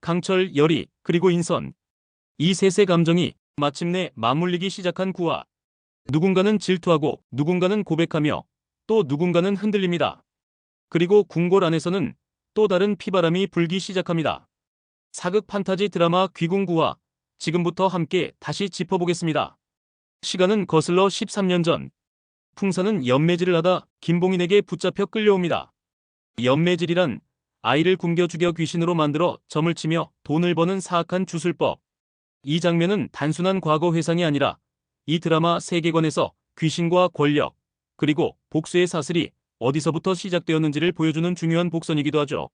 강철, 열의, 그리고 인선. 이 셋의 감정이 마침내 맞물리기 시작한 구화. 누군가는 질투하고 누군가는 고백하며 또 누군가는 흔들립니다. 그리고 궁궐 안에서는 또 다른 피바람이 불기 시작합니다. 사극 판타지 드라마 귀궁구화. 지금부터 함께 다시 짚어보겠습니다. 시간은 거슬러 13년 전. 풍사는 연매질을 하다 김봉인에게 붙잡혀 끌려옵니다. 연매질이란 아이를 굶겨 죽여 귀신으로 만들어 점을 치며 돈을 버는 사악한 주술법. 이 장면은 단순한 과거 회상이 아니라 이 드라마 세계관에서 귀신과 권력, 그리고 복수의 사슬이 어디서부터 시작되었는지를 보여주는 중요한 복선이기도 하죠.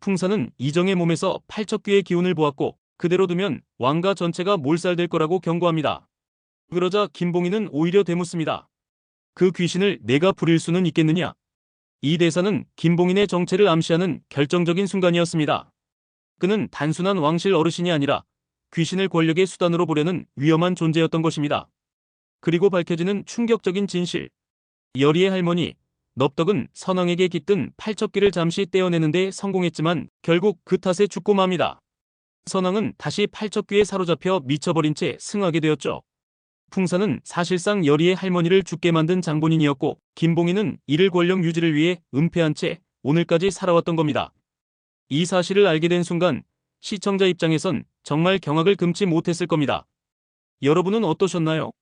풍사는 이정의 몸에서 팔척귀의 기운을 보았고 그대로 두면 왕가 전체가 몰살될 거라고 경고합니다. 그러자 김봉인은 오히려 되묻습니다. 그 귀신을 내가 부릴 수는 있겠느냐? 이 대사는 김봉인의 정체를 암시하는 결정적인 순간이었습니다. 그는 단순한 왕실 어르신이 아니라 귀신을 권력의 수단으로 보려는 위험한 존재였던 것입니다. 그리고 밝혀지는 충격적인 진실. 열의의 할머니 넙덕은 선왕에게 깃든 팔척귀를 잠시 떼어내는데 성공했지만 결국 그 탓에 죽고 맙니다. 선왕은 다시 팔척귀에 사로잡혀 미쳐버린 채 승하게 되었죠. 풍사는 사실상 열의의 할머니를 죽게 만든 장본인이었고 김봉인은 이를 권력 유지를 위해 은폐한 채 오늘까지 살아왔던 겁니다. 이 사실을 알게 된 순간 시청자 입장에선 정말 경악을 금치 못했을 겁니다. 여러분은 어떠셨나요?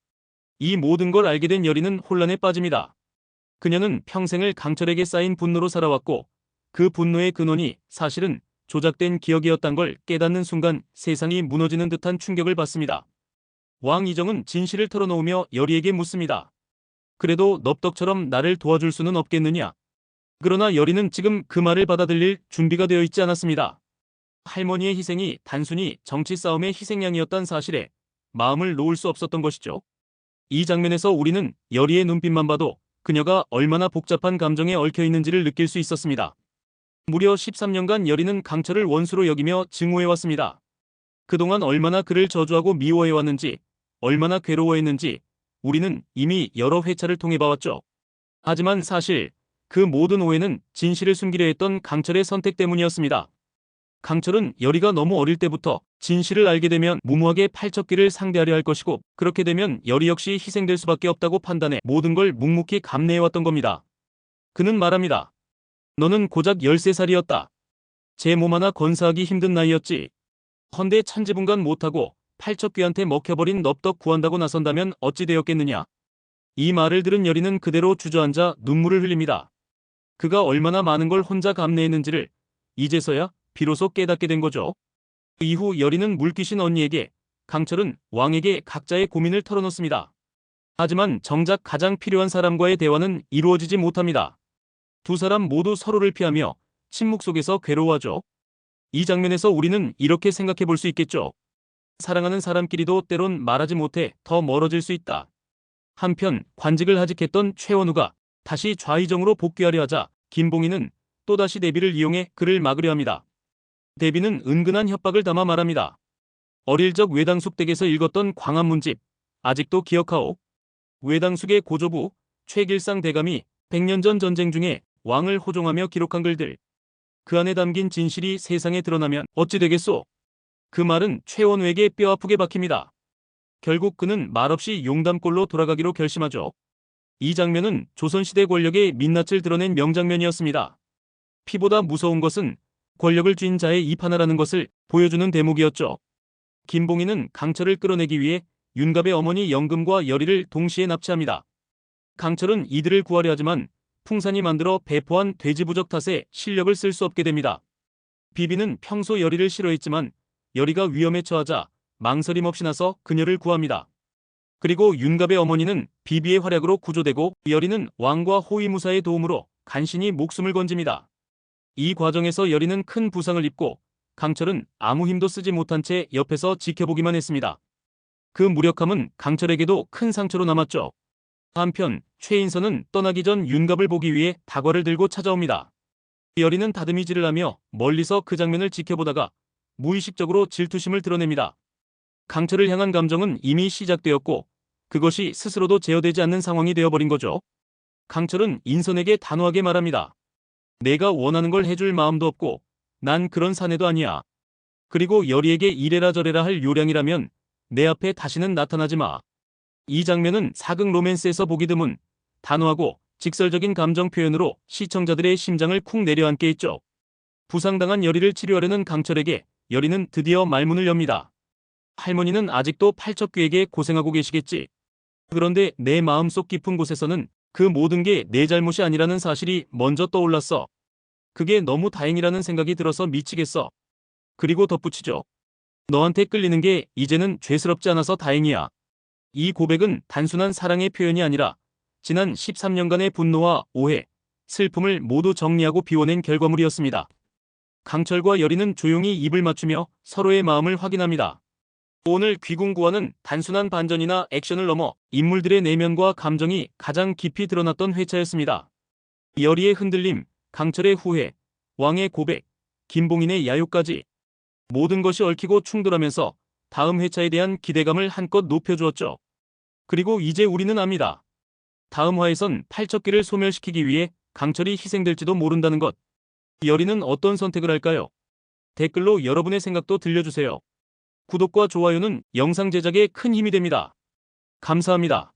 이 모든 걸 알게 된 열의는 혼란에 빠집니다. 그녀는 평생을 강철에게 쌓인 분노로 살아왔고 그 분노의 근원이 사실은 조작된 기억이었단 걸 깨닫는 순간 세상이 무너지는 듯한 충격을 받습니다. 왕 이정은 진실을 털어놓으며 열의에게 묻습니다. 그래도 넙덕처럼 나를 도와줄 수는 없겠느냐? 그러나 열의는 지금 그 말을 받아들일 준비가 되어 있지 않았습니다. 할머니의 희생이 단순히 정치 싸움의 희생양이었단 사실에 마음을 놓을 수 없었던 것이죠. 이 장면에서 우리는 열의의 눈빛만 봐도 그녀가 얼마나 복잡한 감정에 얽혀 있는지를 느낄 수 있었습니다. 무려 13년간 열의는 강철을 원수로 여기며 증오해왔습니다. 그동안 얼마나 그를 저주하고 미워해왔는지, 얼마나 괴로워했는지 우리는 이미 여러 회차를 통해 봐왔죠. 하지만 사실 그 모든 오해는 진실을 숨기려 했던 강철의 선택 때문이었습니다. 강철은 열의가 너무 어릴 때부터 진실을 알게 되면 무모하게 팔척귀를 상대하려 할 것이고 그렇게 되면 열의 역시 희생될 수밖에 없다고 판단해 모든 걸 묵묵히 감내해왔던 겁니다. 그는 말합니다. 너는 고작 13살이었다. 제 몸 하나 건사하기 힘든 나이였지. 헌데 천지분간 못하고 팔척귀한테 먹혀버린 넙덕 구한다고 나선다면 어찌 되었겠느냐. 이 말을 들은 열의는 그대로 주저앉아 눈물을 흘립니다. 그가 얼마나 많은 걸 혼자 감내했는지를 이제서야 비로소 깨닫게 된 거죠. 이후 열의는 물귀신 언니에게, 강철은 왕에게 각자의 고민을 털어놓습니다. 하지만 정작 가장 필요한 사람과의 대화는 이루어지지 못합니다. 두 사람 모두 서로를 피하며 침묵 속에서 괴로워하죠. 이 장면에서 우리는 이렇게 생각해 볼 수 있겠죠. 사랑하는 사람끼리도 때론 말하지 못해 더 멀어질 수 있다. 한편 관직을 하직했던 최원우가 다시 좌의정으로 복귀하려 하자 김봉인은 또다시 대비를 이용해 그를 막으려 합니다. 대비는 은근한 협박을 담아 말합니다. 어릴 적 외당숙 댁에서 읽었던 광안문집 아직도 기억하오. 외당숙의 고조부 최길상 대감이 100년 전 전쟁 중에 왕을 호종하며 기록한 글들. 그 안에 담긴 진실이 세상에 드러나면 어찌 되겠소? 그 말은 최원우에게 뼈아프게 박힙니다. 결국 그는 말없이 용담골로 돌아가기로 결심하죠. 이 장면은 조선시대 권력의 민낯을 드러낸 명장면이었습니다. 피보다 무서운 것은 권력을 쥔 자의 입 하나라는 것을 보여주는 대목이었죠. 김봉인은 강철을 끌어내기 위해 윤갑의 어머니 영금과 열의를 동시에 납치합니다. 강철은 이들을 구하려 하지만 풍산이 만들어 배포한 돼지부적 탓에 실력을 쓸 수 없게 됩니다. 비비는 평소 열의를 싫어했지만 열의가 위험에 처하자 망설임 없이 나서 그녀를 구합니다. 그리고 윤갑의 어머니는 비비의 활약으로 구조되고 열의는 왕과 호위무사의 도움으로 간신히 목숨을 건집니다. 이 과정에서 열의는 큰 부상을 입고 강철은 아무 힘도 쓰지 못한 채 옆에서 지켜보기만 했습니다. 그 무력함은 강철에게도 큰 상처로 남았죠. 한편 최인선은 떠나기 전 윤갑을 보기 위해 다과를 들고 찾아옵니다. 열의는 다듬이질을 하며 멀리서 그 장면을 지켜보다가 무의식적으로 질투심을 드러냅니다. 강철을 향한 감정은 이미 시작되었고 그것이 스스로도 제어되지 않는 상황이 되어버린 거죠. 강철은 인선에게 단호하게 말합니다. 내가 원하는 걸 해줄 마음도 없고 난 그런 사내도 아니야. 그리고 열이에게 이래라 저래라 할 요량이라면 내 앞에 다시는 나타나지 마. 이 장면은 사극 로맨스에서 보기 드문 단호하고 직설적인 감정 표현으로 시청자들의 심장을 쿵 내려앉게 했죠. 부상당한 열이를 치료하려는 강철에게 열이는 드디어 말문을 엽니다. 할머니는 아직도 팔척귀에게 고생하고 계시겠지. 그런데 내 마음속 깊은 곳에서는 그 모든 게 내 잘못이 아니라는 사실이 먼저 떠올랐어. 그게 너무 다행이라는 생각이 들어서 미치겠어. 그리고 덧붙이죠. 너한테 끌리는 게 이제는 죄스럽지 않아서 다행이야. 이 고백은 단순한 사랑의 표현이 아니라 지난 13년간의 분노와 오해, 슬픔을 모두 정리하고 비워낸 결과물이었습니다. 강철과 열이는 조용히 입을 맞추며 서로의 마음을 확인합니다. 오늘 귀궁구화는 단순한 반전이나 액션을 넘어 인물들의 내면과 감정이 가장 깊이 드러났던 회차였습니다. 열이의 흔들림, 강철의 후회, 왕의 고백, 김봉인의 야유까지 모든 것이 얽히고 충돌하면서 다음 회차에 대한 기대감을 한껏 높여주었죠. 그리고 이제 우리는 압니다. 다음 화에선 팔척귀를 소멸시키기 위해 강철이 희생될지도 모른다는 것. 열이는 어떤 선택을 할까요? 댓글로 여러분의 생각도 들려주세요. 구독과 좋아요는 영상 제작에 큰 힘이 됩니다. 감사합니다.